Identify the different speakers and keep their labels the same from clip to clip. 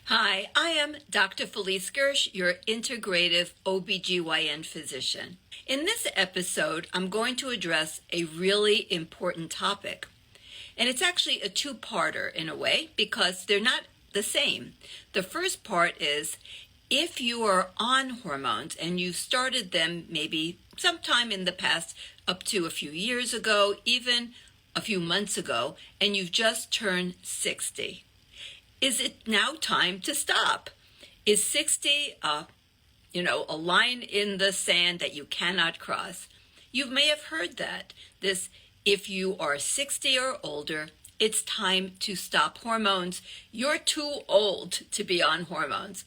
Speaker 1: Hi, I am Dr. Felice Gersh, your integrative OBGYN physician. In this episode, I'm going to address a really important topic. And it's actually a two-parter in a way because they're not the same. The first part is if you are on hormones and you started them maybe sometime in the past up to a few years ago, even a few months ago, and you've just turned 60. Is it now time to stop? Is 60 a line in the sand that you cannot cross? You may have heard that. If you are 60 or older, it's time to stop hormones. You're too old to be on hormones.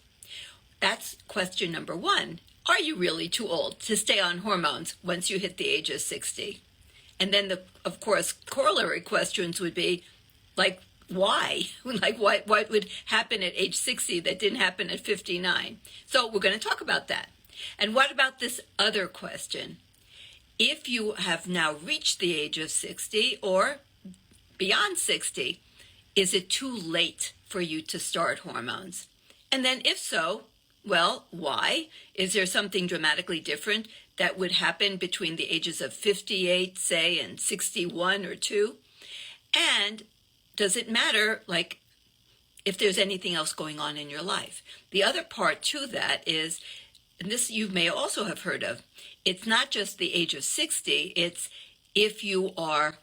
Speaker 1: That's question number one. Are you really too old to stay on hormones once you hit the age of 60? And then, of course, corollary questions would be like, why? Like what would happen at age 60 that didn't happen at 59? So we're going to talk about that. And what about this other question? If you have now reached the age of 60 or beyond 60, is it too late for you to start hormones? And then if so, well, why? Is there something dramatically different that would happen between the ages of 58, say, and 61 or 2? And does it matter, like, if there's anything else going on in your life? The other part to that is, and this you may also have heard of, it's not just the age of 60, it's if you are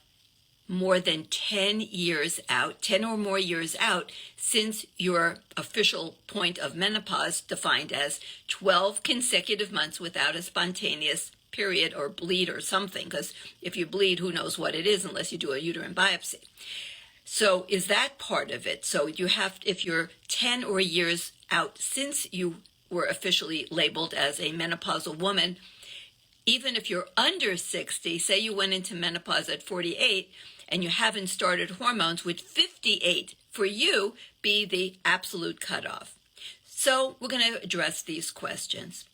Speaker 1: more than 10 years out, 10 or more years out since your official point of menopause, defined as 12 consecutive months without a spontaneous period or bleed or something, because if you bleed, who knows what it is unless you do a uterine biopsy. So is that part of it? So if you're 10 or years out since you were officially labeled as a menopausal woman, even if you're under 60, say you went into menopause at 48 and you haven't started hormones, would 58 for you be the absolute cutoff? So we're going to address these questions.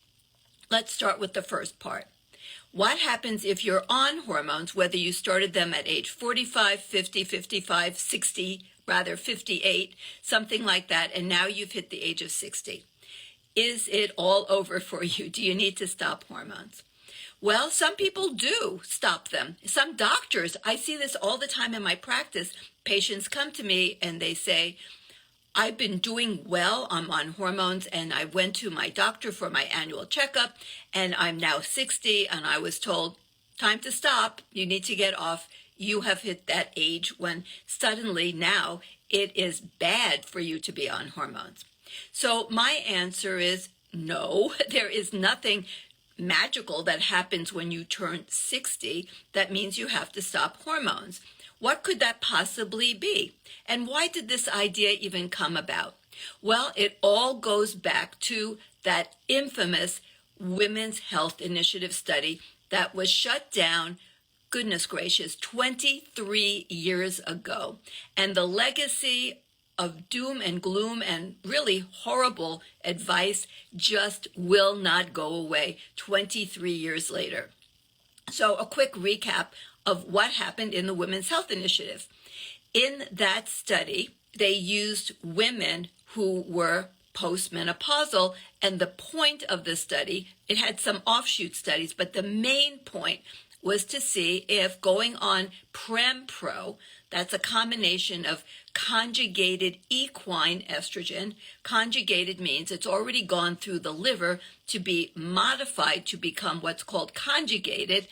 Speaker 1: Let's start with the first part. What happens if you're on hormones, whether you started them at age 45, 50, 55, 60, rather 58, something like that, and now you've hit the age of 60? Is it all over for you? Do you need to stop hormones? Well, some people do stop them. Some doctors, I see this all the time in my practice. Patients come to me and they say, I've been doing well, I'm on hormones, and I went to my doctor for my annual checkup, and I'm now 60, and I was told, time to stop, you need to get off. You have hit that age when suddenly now it is bad for you to be on hormones. So my answer is no, there is nothing magical that happens when you turn 60 that means you have to stop hormones. What could that possibly be? And why did this idea even come about? Well, it all goes back to that infamous Women's Health Initiative study that was shut down, goodness gracious, 23 years ago. And the legacy of doom and gloom and really horrible advice just will not go away 23 years later. So a quick recap of what happened in the Women's Health Initiative. In that study, they used women who were postmenopausal, and the point of the study, it had some offshoot studies, but the main point was to see if going on Prem-Pro, that's a combination of conjugated equine estrogen. Conjugated means it's already gone through the liver to be modified to become what's called conjugated,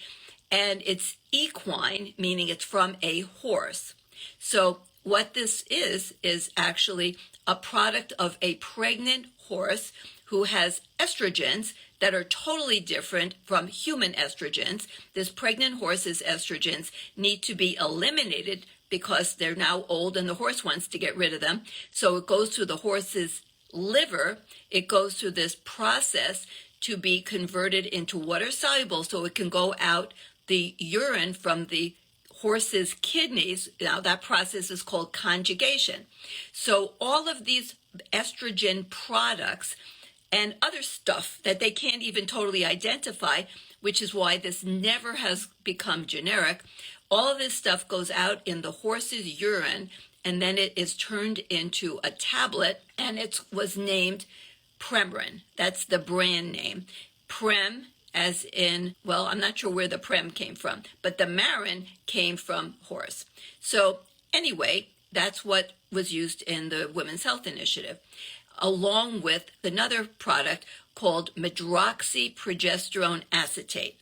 Speaker 1: and it's equine, meaning it's from a horse. So what this is actually a product of a pregnant horse who has estrogens that are totally different from human estrogens. This pregnant horse's estrogens need to be eliminated because they're now old and the horse wants to get rid of them. So it goes through the horse's liver. It goes through this process to be converted into water soluble so it can go out the urine from the horse's kidneys. Now that process is called conjugation. So all of these estrogen products and other stuff that they can't even totally identify, which is why this never has become generic, all of this stuff goes out in the horse's urine and then it is turned into a tablet, and it was named Premarin. That's the brand name. Prem, as in, well, I'm not sure where the Prem came from, but the Marin came from horse. So anyway, that's what was used in the Women's Health Initiative, along with another product called medroxyprogesterone acetate.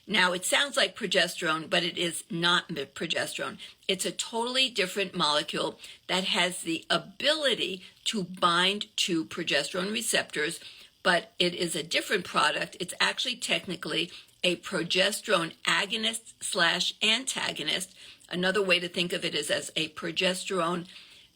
Speaker 1: Now, it sounds like progesterone, but it is not progesterone. It's a totally different molecule that has the ability to bind to progesterone receptors, but it is a different product. It's actually technically a progesterone agonist slash antagonist. Another way to think of it is as a progesterone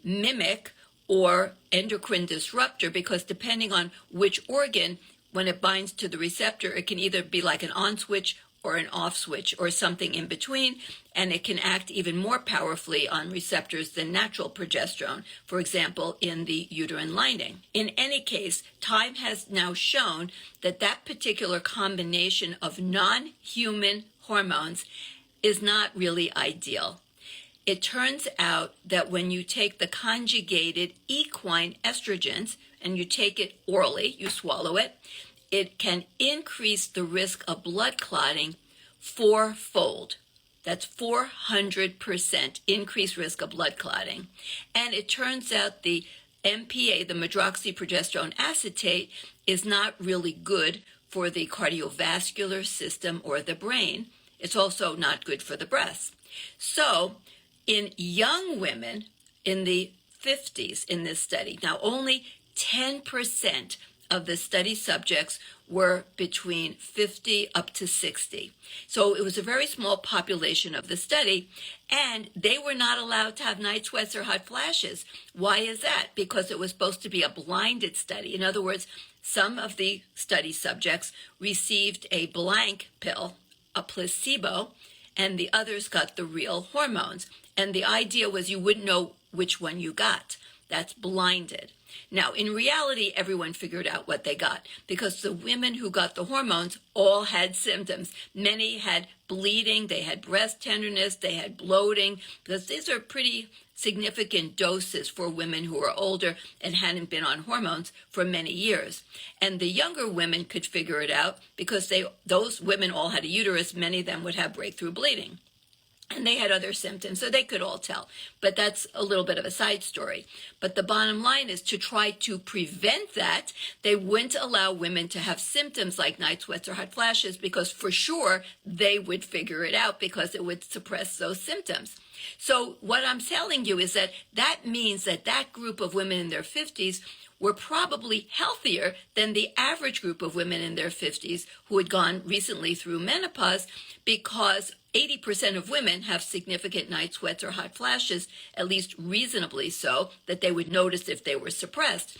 Speaker 1: mimic or endocrine disruptor, because depending on which organ, when it binds to the receptor, it can either be like an on switch or an off switch or something in between, and it can act even more powerfully on receptors than natural progesterone, for example, in the uterine lining. In any case, time has now shown that that particular combination of non-human hormones is not really ideal. It turns out that when you take the conjugated equine estrogens and you take it orally, you swallow it, it can increase the risk of blood clotting fourfold. That's 400% increased risk of blood clotting. And it turns out the MPA, the medroxyprogesterone acetate, is not really good for the cardiovascular system or the brain. It's also not good for the breasts. So in young women in the 50s in this study, now only 10% of the study subjects were between 50 up to 60. So it was a very small population of the study, and they were not allowed to have night sweats or hot flashes. Why is that? Because it was supposed to be a blinded study. In other words, some of the study subjects received a blank pill, a placebo, and the others got the real hormones. And the idea was you wouldn't know which one you got. That's blinded. Now, in reality, everyone figured out what they got, because the women who got the hormones all had symptoms. Many had bleeding, they had breast tenderness, they had bloating, because these are pretty significant doses for women who are older and hadn't been on hormones for many years. And the younger women could figure it out because those women all had a uterus. Many of them would have breakthrough bleeding. And they had other symptoms, so they could all tell. But that's a little bit of a side story. But the bottom line is, to try to prevent that, they wouldn't allow women to have symptoms like night sweats or hot flashes, because for sure they would figure it out, because it would suppress those symptoms. So what I'm telling you is that that means that that group of women in their 50s were probably healthier than the average group of women in their 50s who had gone recently through menopause, because 80% of women have significant night sweats or hot flashes, at least reasonably so, that they would notice if they were suppressed.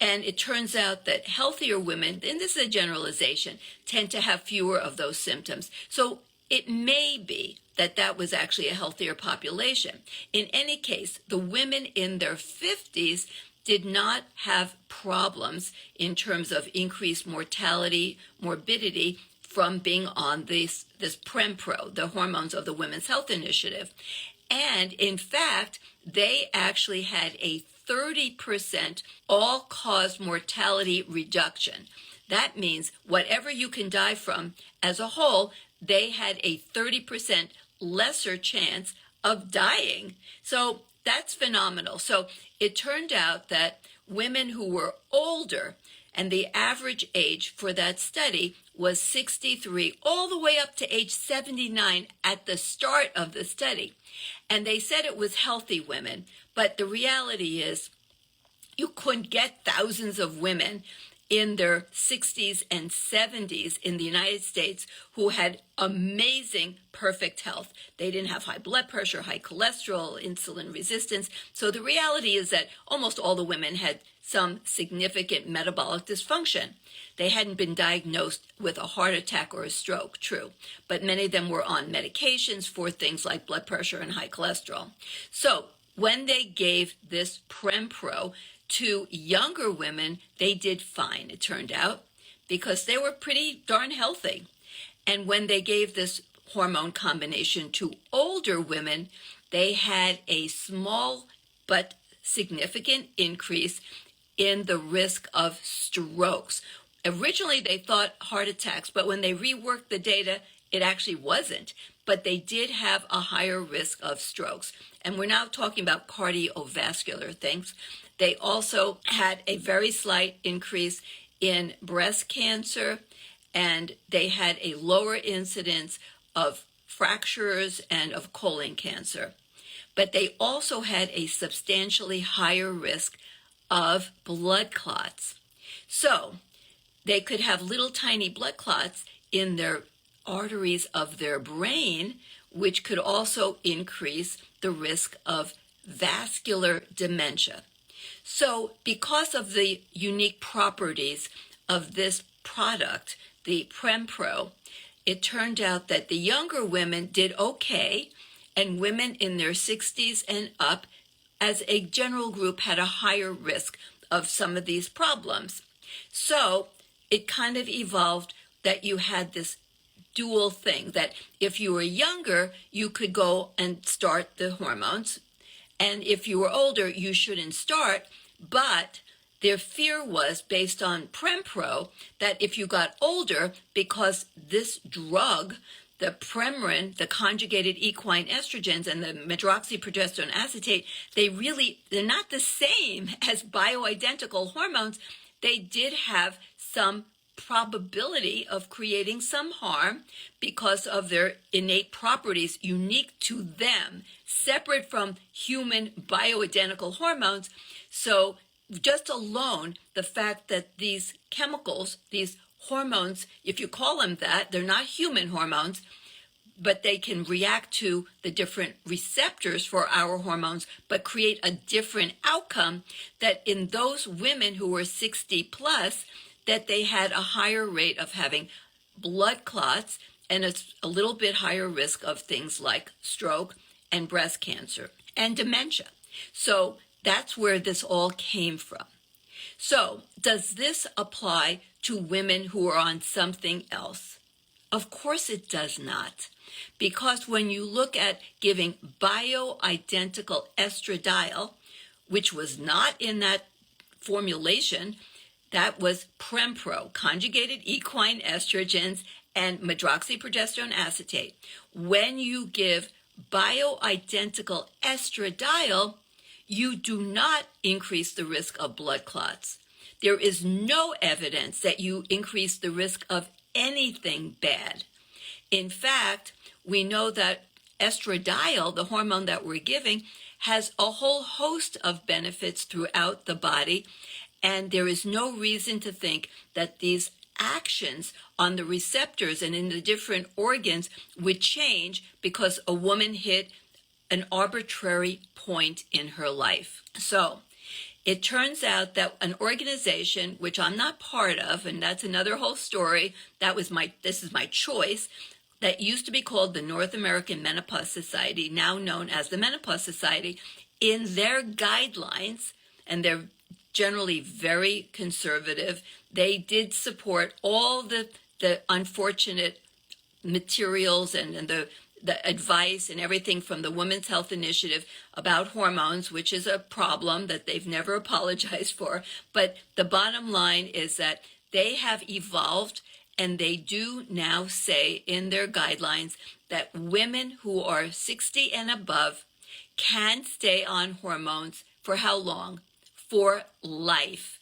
Speaker 1: And it turns out that healthier women, and this is a generalization, tend to have fewer of those symptoms. So it may be that that was actually a healthier population. In any case, the women in their 50s did not have problems in terms of increased mortality, morbidity, from being on this Prempro, the hormones of the Women's Health Initiative. And in fact, they actually had a 30% all-cause mortality reduction. That means whatever you can die from as a whole, they had a 30% lesser chance of dying. So that's phenomenal. So it turned out that women who were older, and the average age for that study was 63, all the way up to age 79 at the start of the study. And they said it was healthy women, but the reality is you couldn't get thousands of women in their 60s and 70s in the United States who had amazing, perfect health. They didn't have high blood pressure, high cholesterol, insulin resistance. So the reality is that almost all the women had some significant metabolic dysfunction. They hadn't been diagnosed with a heart attack or a stroke, true, but many of them were on medications for things like blood pressure and high cholesterol. So when they gave this Prempro to younger women, they did fine, it turned out, because they were pretty darn healthy. And when they gave this hormone combination to older women, they had a small but significant increase in the risk of strokes. Originally, they thought heart attacks, but when they reworked the data, it actually wasn't. But they did have a higher risk of strokes. And we're now talking about cardiovascular things. They also had a very slight increase in breast cancer, and they had a lower incidence of fractures and of colon cancer. But they also had a substantially higher risk of blood clots. So they could have little tiny blood clots in their arteries of their brain, which could also increase the risk of vascular dementia. So because of the unique properties of this product, the PremPro, it turned out that the younger women did okay, and women in their 60s and up, as a general group, had a higher risk of some of these problems. So it kind of evolved that you had this dual thing, that if you were younger, you could go and start the hormones, and if you were older, you shouldn't start. But their fear was, based on PremPro, that if you got older, because this drug, the Premarin, the conjugated equine estrogens, and the medroxyprogesterone acetate, they're not the same as bioidentical hormones. They did have some probability of creating some harm because of their innate properties unique to them, separate from human bioidentical hormones. So just alone, the fact that these chemicals, these hormones, if you call them that, they're not human hormones, but they can react to the different receptors for our hormones, but create a different outcome, that in those women who were 60 plus, that they had a higher rate of having blood clots and a little bit higher risk of things like stroke and breast cancer and dementia. So that's where this all came from. So does this apply to women who are on something else? Of course it does not. Because when you look at giving bioidentical estradiol, which was not in that formulation, that was PremPro, conjugated equine estrogens and medroxyprogesterone acetate. When you give bioidentical estradiol, you do not increase the risk of blood clots. There is no evidence that you increase the risk of anything bad. In fact, we know that estradiol, the hormone that we're giving, has a whole host of benefits throughout the body, and there is no reason to think that these actions on the receptors and in the different organs would change because a woman hit an arbitrary point in her life. So it turns out that an organization, which I'm not part of, and that's another whole story, this is my choice, that used to be called the North American Menopause Society, now known as the Menopause Society, in their guidelines, and they're generally very conservative, they did support all the unfortunate materials and the advice and everything from the Women's Health Initiative about hormones, which is a problem that they've never apologized for. But the bottom line is that they have evolved, and they do now say in their guidelines that women who are 60 and above can stay on hormones for how long? For life,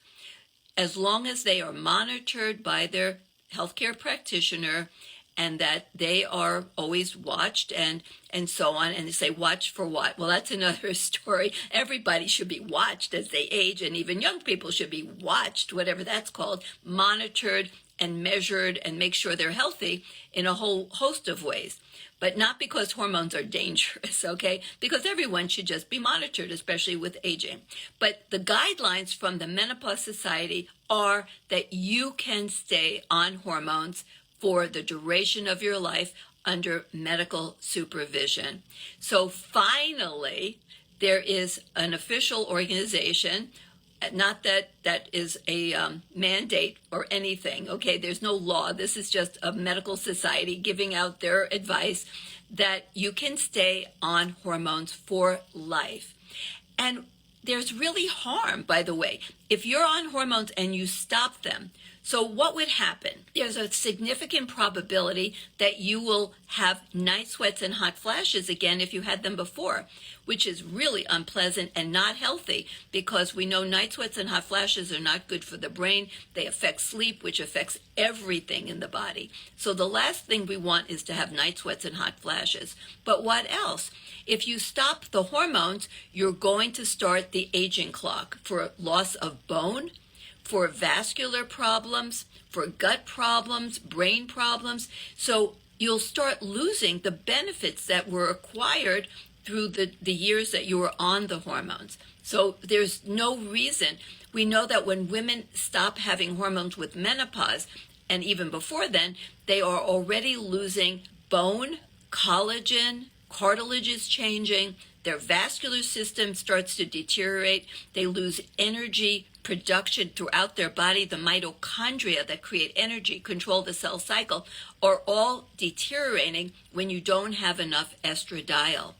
Speaker 1: as long as they are monitored by their healthcare practitioner, and that they are always watched and so on. And they say, watch for what? Well, that's another story. Everybody should be watched as they age, and even young people should be watched, whatever that's called, monitored and measured, and make sure they're healthy in a whole host of ways. But not because hormones are dangerous, okay? Because everyone should just be monitored, especially with aging. But the guidelines from the Menopause Society are that you can stay on hormones for the duration of your life under medical supervision. So finally, there is an official organization, not that that is a mandate or anything, okay? There's no law. This is just a medical society giving out their advice that you can stay on hormones for life. And there's really harm, by the way, if you're on hormones and you stop them. So what would happen? There's a significant probability that you will have night sweats and hot flashes again if you had them before, which is really unpleasant and not healthy, because we know night sweats and hot flashes are not good for the brain. They affect sleep, which affects everything in the body. So the last thing we want is to have night sweats and hot flashes. But what else? If you stop the hormones, you're going to start the aging clock for loss of bone, for vascular problems, for gut problems, brain problems. So you'll start losing the benefits that were acquired through the years that you were on the hormones. So there's no reason. We know that when women stop having hormones with menopause, and even before then, they are already losing bone, collagen, cartilage is changing, their vascular system starts to deteriorate, they lose energy production throughout their body. The mitochondria that create energy, control the cell cycle, are all deteriorating when you don't have enough estradiol.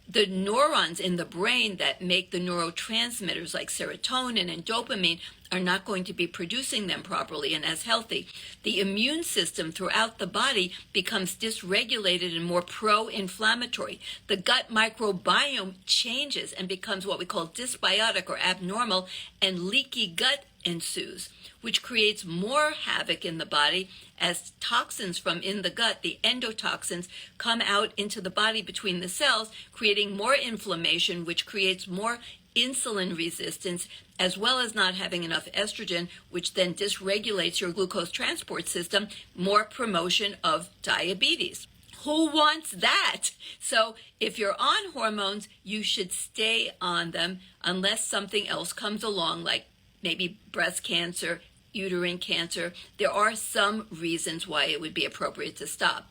Speaker 1: The neurons in the brain that make the neurotransmitters like serotonin and dopamine are not going to be producing them properly and as healthy. The immune system throughout the body becomes dysregulated and more pro-inflammatory. The gut microbiome changes and becomes what we call dysbiotic or abnormal, and leaky gut ensues, which creates more havoc in the body as toxins from in the gut, the endotoxins, come out into the body between the cells, creating more inflammation, which creates more insulin resistance, as well as not having enough estrogen, which then dysregulates your glucose transport system, more promotion of diabetes. Who wants that? So if you're on hormones, you should stay on them unless something else comes along, like maybe breast cancer, uterine cancer. There are some reasons why it would be appropriate to stop,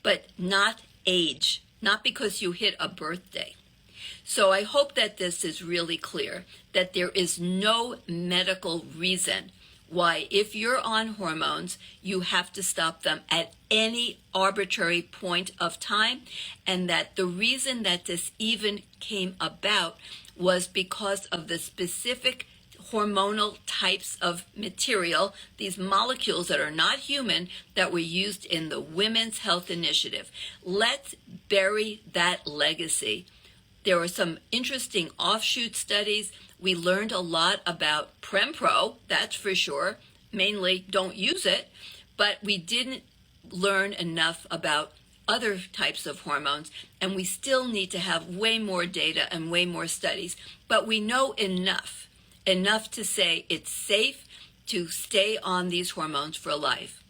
Speaker 1: but not age, not because you hit a birthday. So I hope that this is really clear, that there is no medical reason why, if you're on hormones, you have to stop them at any arbitrary point of time, and that the reason that this even came about was because of the specific hormonal types of material, these molecules that are not human, that were used in the Women's Health Initiative. Let's bury that legacy. There were some interesting offshoot studies. We learned a lot about Prempro, that's for sure. Mainly don't use it, but we didn't learn enough about other types of hormones, and we still need to have way more data and way more studies. But we know enough to say it's safe to stay on these hormones for life.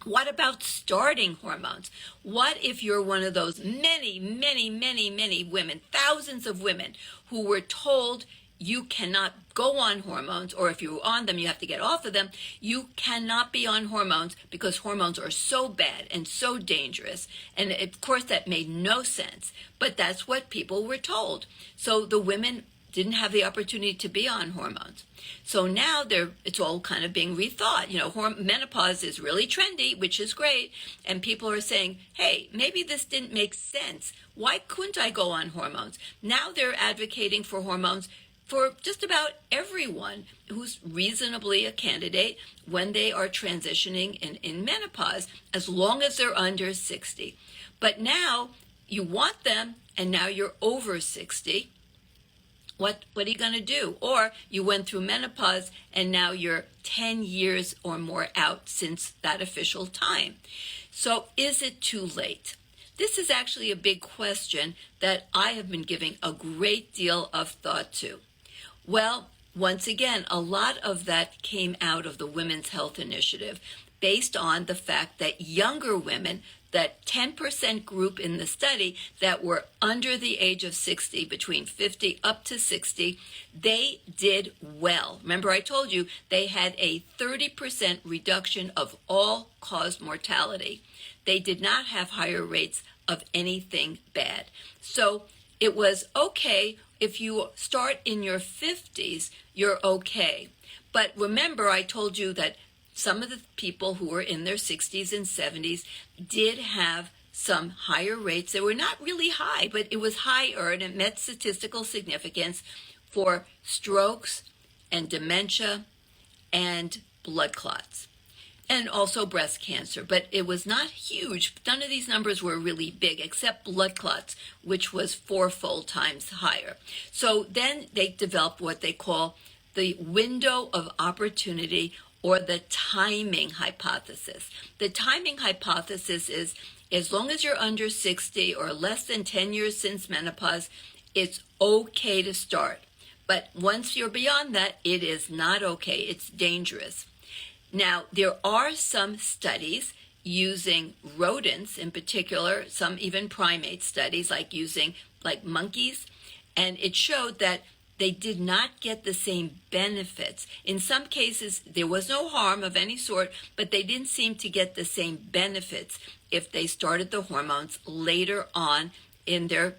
Speaker 1: What about starting hormones? What if you're one of those many women, thousands of women, who were told you cannot go on hormones, or if you're on them, you have to get off of them. You cannot be on hormones because hormones are so bad and so dangerous. And of course, that made no sense, but that's what people were told. So the women didn't have the opportunity to be on hormones. So now it's all kind of being rethought. Menopause is really trendy, which is great. And people are saying, hey, maybe this didn't make sense. Why couldn't I go on hormones? Now they're advocating for hormones for just about everyone who's reasonably a candidate when they are transitioning in menopause, as long as they're under 60. But now you want them, and now you're over 60. What are you going to do? Or you went through menopause and now you're 10 years or more out since that official time. So is it too late? This is actually a big question that I have been giving a great deal of thought to. Well, once again, a lot of that came out of the Women's Health Initiative, based on the fact that younger women, that 10% group in the study that were under the age of 60, between 50 up to 60, they did well. Remember, I told you they had a 30% reduction of all-cause mortality. They did not have higher rates of anything bad. So it was okay if you start in your 50s, you're okay. But remember, I told you that some of the people who were in their 60s and 70s did have some higher rates. They were not really high, but it was higher and it met statistical significance for strokes and dementia and blood clots, and also breast cancer. But it was not huge. None of these numbers were really big, except blood clots, which was fourfold times higher. So then they developed what they call the window of opportunity, or the timing hypothesis. The timing hypothesis is, as long as you're under 60 or less than 10 years since menopause, it's okay to start. But once you're beyond that, it is not okay. It's dangerous. Now, there are some studies using rodents in particular, some even primate studies, like using monkeys, and it showed that they did not get the same benefits. In some cases, there was no harm of any sort, but they didn't seem to get the same benefits if they started the hormones later on in their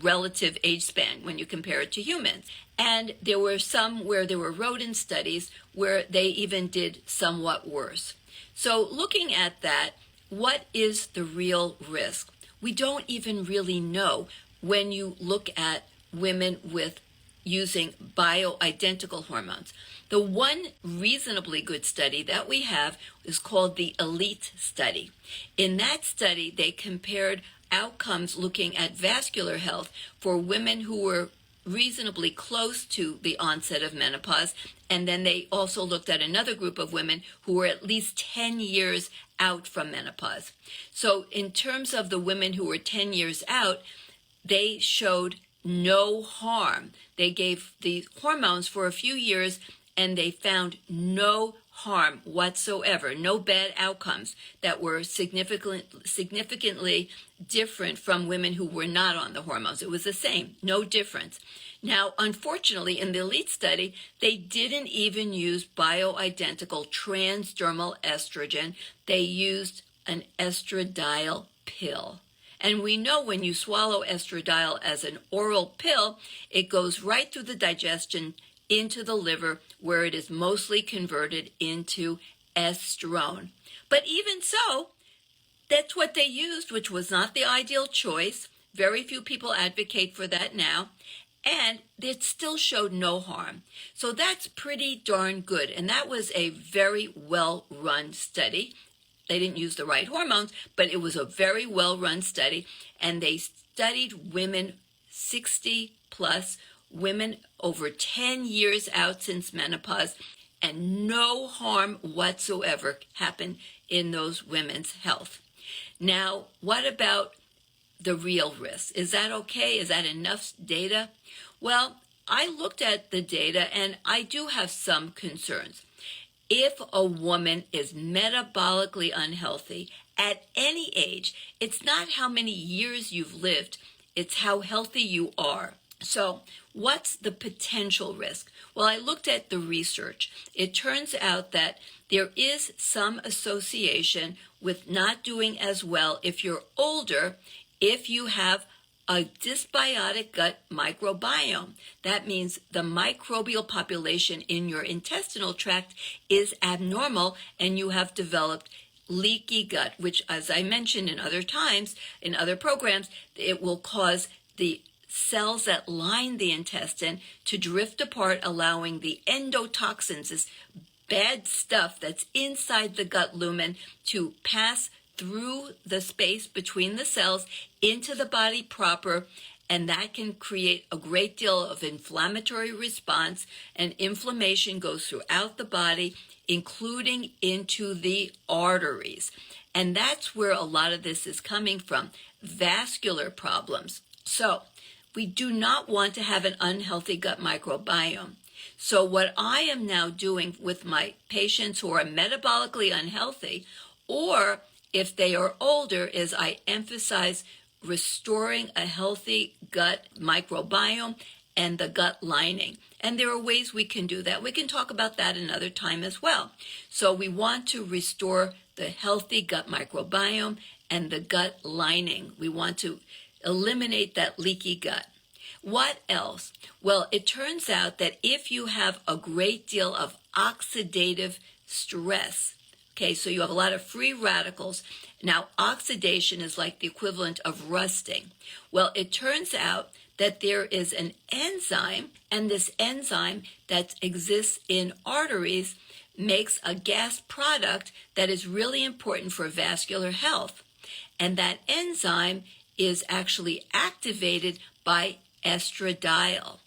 Speaker 1: relative age span when you compare it to humans. And there were some where there were rodent studies where they even did somewhat worse. So looking at that, what is the real risk? We don't even really know when you look at women with using bioidentical hormones. The one reasonably good study that we have is called the ELITE study. In that study, they compared outcomes looking at vascular health for women who were reasonably close to the onset of menopause, and then they also looked at another group of women who were at least 10 years out from menopause. So in terms of the women who were 10 years out, they showed no harm. They gave the hormones for a few years and they found no harm whatsoever, no bad outcomes that were significantly different from women who were not on the hormones. It was the same, no difference. Now, unfortunately, in the ELITE study, they didn't even use bioidentical transdermal estrogen. They used an estradiol pill. And we know when you swallow estradiol as an oral pill, it goes right through the digestion into the liver, where it is mostly converted into estrone. But even so, that's what they used, which was not the ideal choice. Very few people advocate for that now. And it still showed no harm. So that's pretty darn good. And that was a very well-run study. They didn't use the right hormones, but it was a very well-run study. And they studied women 60 plus, women over 10 years out since menopause, and no harm whatsoever happened in those women's health. Now, what about the real risk? Is that okay? Is that enough data? Well, I looked at the data and I do have some concerns. If a woman is metabolically unhealthy at any age, it's not how many years you've lived, it's how healthy you are. So what's the potential risk? Well, I looked at the research. It turns out that there is some association with not doing as well if you're older, if you have a dysbiotic gut microbiome. That means the microbial population in your intestinal tract is abnormal and you have developed leaky gut, which, as I mentioned in other times, in other programs, it will cause the cells that line the intestine to drift apart, allowing the endotoxins, this bad stuff that's inside the gut lumen, to pass through the space between the cells into the body proper, and that can create a great deal of inflammatory response, and inflammation goes throughout the body, including into the arteries. And that's where a lot of this is coming from, vascular problems. So we do not want to have an unhealthy gut microbiome. So what I am now doing with my patients who are metabolically unhealthy, or if they are older, is I emphasize restoring a healthy gut microbiome and the gut lining. And there are ways we can do that. We can talk about that another time as well. So we want to restore the healthy gut microbiome and the gut lining. We want to eliminate that leaky gut. What else? Well, it turns out that if you have a great deal of oxidative stress, okay, so you have a lot of free radicals. Now, oxidation is like the equivalent of rusting. Well, it turns out that there is an enzyme, and this enzyme that exists in arteries makes a gas product that is really important for vascular health. And that enzyme is actually activated by estradiol.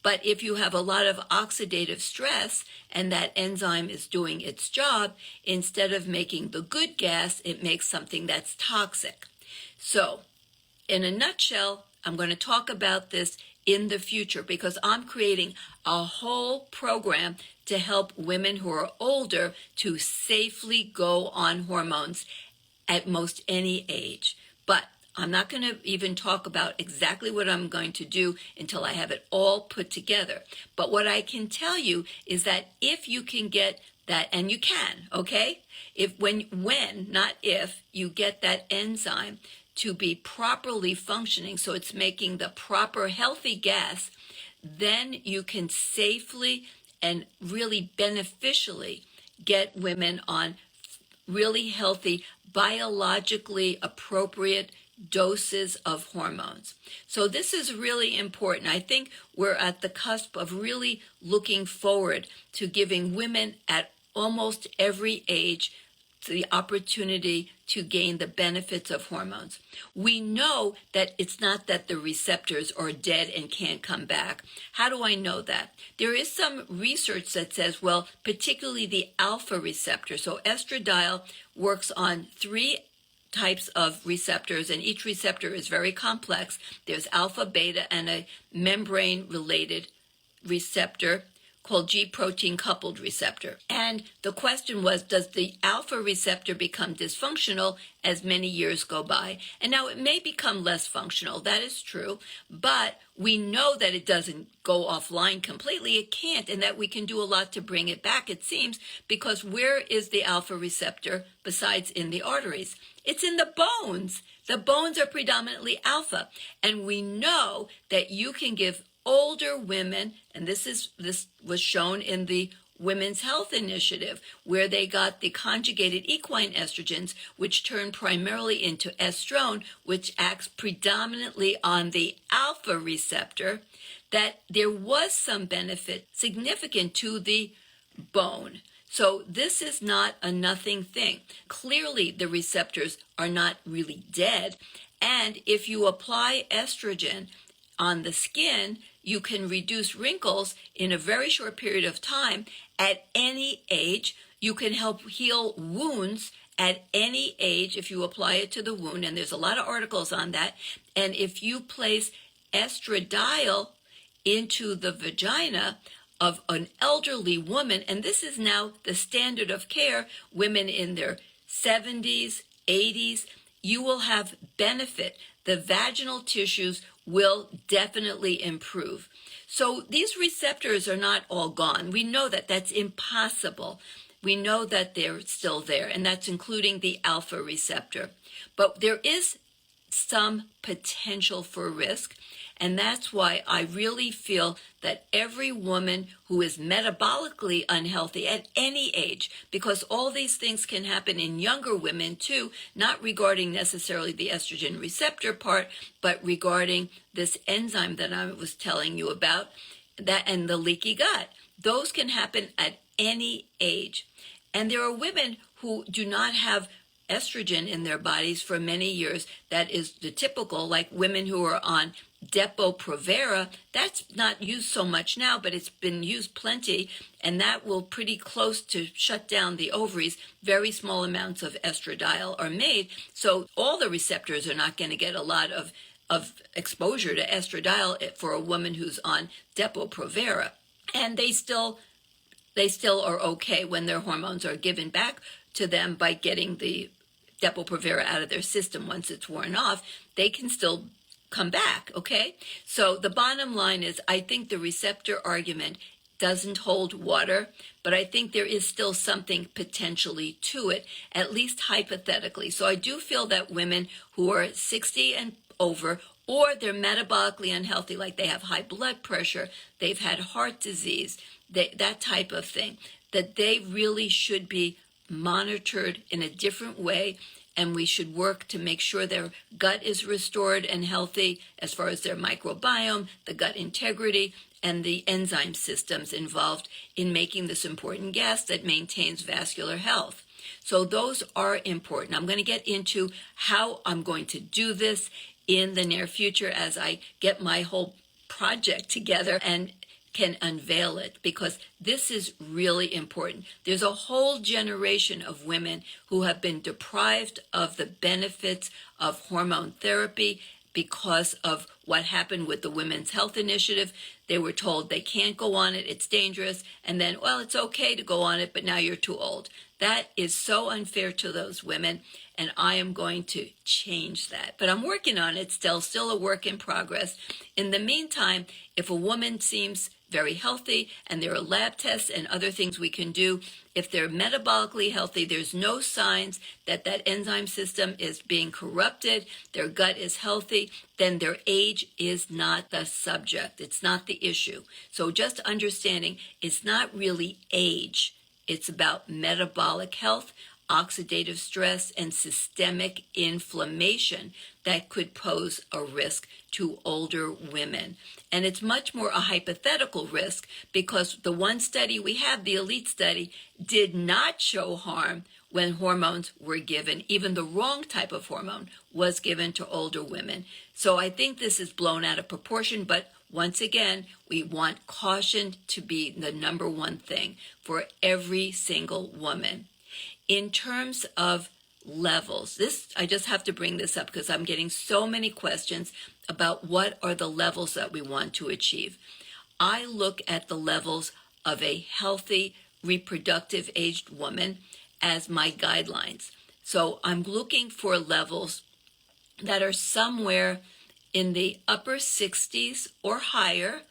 Speaker 1: But if you have a lot of oxidative stress and that enzyme is doing its job, instead of making the good gas, it makes something that's toxic. So, in a nutshell, I'm going to talk about this in the future because I'm creating a whole program to help women who are older to safely go on hormones at most any age. But I'm not going to even talk about exactly what I'm going to do until I have it all put together. But what I can tell you is that if you can get that, and you can, okay? Not if, you get that enzyme to be properly functioning, so it's making the proper healthy gas, then you can safely and really beneficially get women on really healthy, biologically appropriate doses of hormones. So this is really important. I think we're at the cusp of really looking forward to giving women at almost every age the opportunity to gain the benefits of hormones. We know that it's not that the receptors are dead and can't come back. How do I know that? There is some research that says, well, particularly the alpha receptor. So estradiol works on 3 types of receptors, and each receptor is very complex. There's alpha, beta, and a membrane-related receptor called G protein coupled receptor. And the question was, does the alpha receptor become dysfunctional as many years go by? And now it may become less functional, that is true, but we know that it doesn't go offline completely. It can't, and that we can do a lot to bring it back, it seems, because where is the alpha receptor besides in the arteries? It's in the bones. The bones are predominantly alpha, and we know that you can give older women, and this was shown in the Women's Health Initiative, where they got the conjugated equine estrogens, which turn primarily into estrone, which acts predominantly on the alpha receptor, that there was some benefit significant to the bone. So this is not a nothing thing. Clearly, the receptors are not really dead. And if you apply estrogen on the skin, you can reduce wrinkles in a very short period of time at any age. You can help heal wounds at any age if you apply it to the wound, and there's a lot of articles on that. And if you place estradiol into the vagina of an elderly woman, and this is now the standard of care, women in their 70s, 80s, you will have benefit. The vaginal tissues will definitely improve. So these receptors are not all gone. We know that that's impossible. We know that they're still there, and that's including the alpha receptor. But there is some potential for risk, and that's why I really feel that every woman who is metabolically unhealthy at any age, because all these things can happen in younger women too, not regarding necessarily the estrogen receptor part, but regarding this enzyme that I was telling you about, that and the leaky gut. Those can happen at any age. And there are women who do not have estrogen in their bodies for many years. That is the typical, like women who are on Depo-Provera. That's not used so much now, but it's been used plenty, and that will pretty close to shut down the ovaries. Very small amounts of estradiol are made, so all the receptors are not going to get a lot of exposure to estradiol for a woman who's on Depo-Provera. And they still are okay when their hormones are given back to them by getting the Depo-Provera out of their system. Once it's worn off, they can still come back, okay? So the bottom line is, I think the receptor argument doesn't hold water, but I think there is still something potentially to it, at least hypothetically. So I do feel that women who are 60 and over, or they're metabolically unhealthy, like they have high blood pressure, they've had heart disease, that type of thing, that they really should be monitored in a different way and we should work to make sure their gut is restored and healthy as far as their microbiome, the gut integrity, and the enzyme systems involved in making this important gas that maintains vascular health. So those are important. I'm going to get into how I'm going to do this in the near future as I get my whole project together and can unveil it, because this is really important. There's a whole generation of women who have been deprived of the benefits of hormone therapy because of what happened with the Women's Health Initiative. They were told they can't go on it, it's dangerous, and then, well, it's okay to go on it, but now you're too old. That is so unfair to those women, and I am going to change that. But I'm working on it still a work in progress. In the meantime, if a woman seems very healthy, and there are lab tests and other things we can do. If they're metabolically healthy, there's no signs that that enzyme system is being corrupted, their gut is healthy, then their age is not the subject. It's not the issue. So just understanding it's not really age. It's about metabolic health, oxidative stress, and systemic inflammation that could pose a risk to older women. And it's much more a hypothetical risk because the one study we have, the ELITE study, did not show harm when hormones were given. Even the wrong type of hormone was given to older women. So I think this is blown out of proportion, but once again, we want caution to be the number one thing for every single woman. In terms of levels, I just have to bring this up because I'm getting so many questions about what are the levels that we want to achieve. I look at the levels of a healthy, reproductive aged woman as my guidelines. So I'm looking for levels that are somewhere in the upper 60s or higher,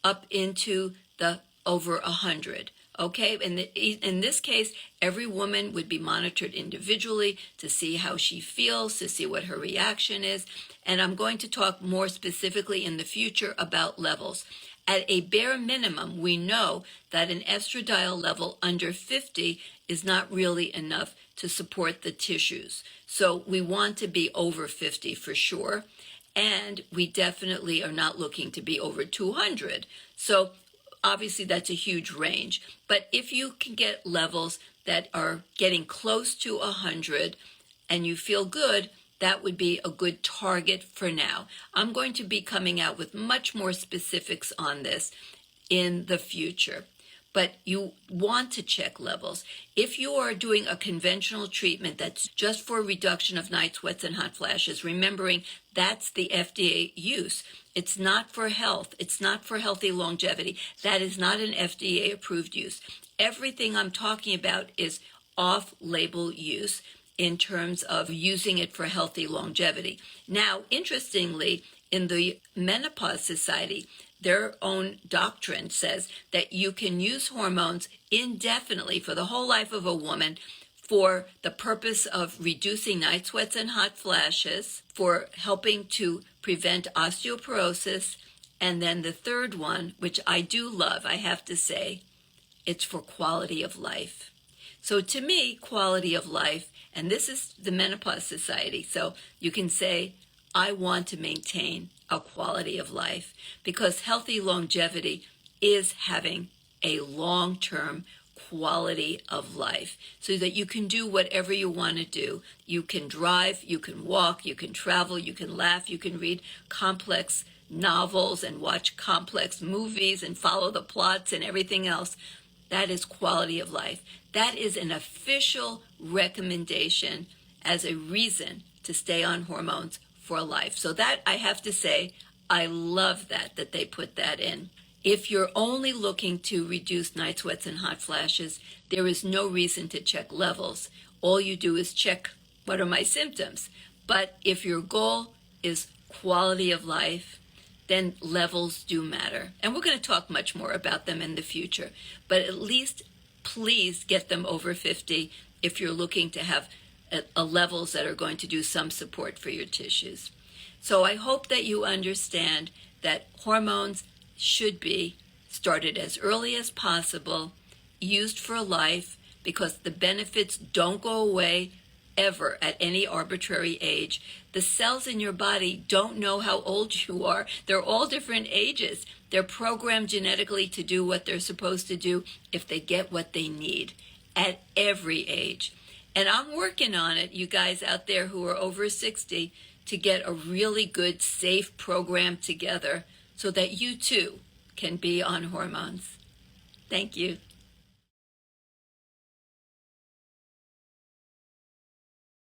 Speaker 1: up into the over 100. Okay, in this case, every woman would be monitored individually to see how she feels, to see what her reaction is. And I'm going to talk more specifically in the future about levels. At a bare minimum, we know that an estradiol level under 50 is not really enough to support the tissues. So we want to be over 50 for sure. And we definitely are not looking to be over 200. So obviously, that's a huge range. But if you can get levels that are getting close to 100 and you feel good, that would be a good target for now. I'm going to be coming out with much more specifics on this in the future. But you want to check levels. If you are doing a conventional treatment that's just for reduction of night sweats and hot flashes, remembering that's the FDA use. It's not for health. It's not for healthy longevity. That is not an FDA approved use. Everything I'm talking about is off-label use in terms of using it for healthy longevity. Now, interestingly, in the Menopause Society, their own doctrine says that you can use hormones indefinitely for the whole life of a woman for the purpose of reducing night sweats and hot flashes, for helping to prevent osteoporosis, and then the third one, which I do love, I have to say, it's for quality of life. So to me, quality of life, and this is the Menopause Society, so you can say, I want to maintain a quality of life, because healthy longevity is having a long-term quality of life so that you can do whatever you want to do. You can drive, you can walk, you can travel, you can laugh, you can read complex novels and watch complex movies and follow the plots and everything else. That is quality of life. That is an official recommendation as a reason to stay on hormones for life. So that, I have to say, I love that they put that in. If you're only looking to reduce night sweats and hot flashes, there is no reason to check levels. All you do is check, what are my symptoms? But if your goal is quality of life, then levels do matter. And we're going to talk much more about them in the future. But at least, please get them over 50 if you're looking to have levels that are going to do some support for your tissues. So I hope that you understand that hormones should be started as early as possible, used for life, because the benefits don't go away ever at any arbitrary age. The cells in your body don't know how old you are. They're all different ages. They're programmed genetically to do what they're supposed to do if they get what they need at every age. And I'm working on it, you guys out there who are over 60, to get a really good, safe program together so that you too can be on hormones. Thank you.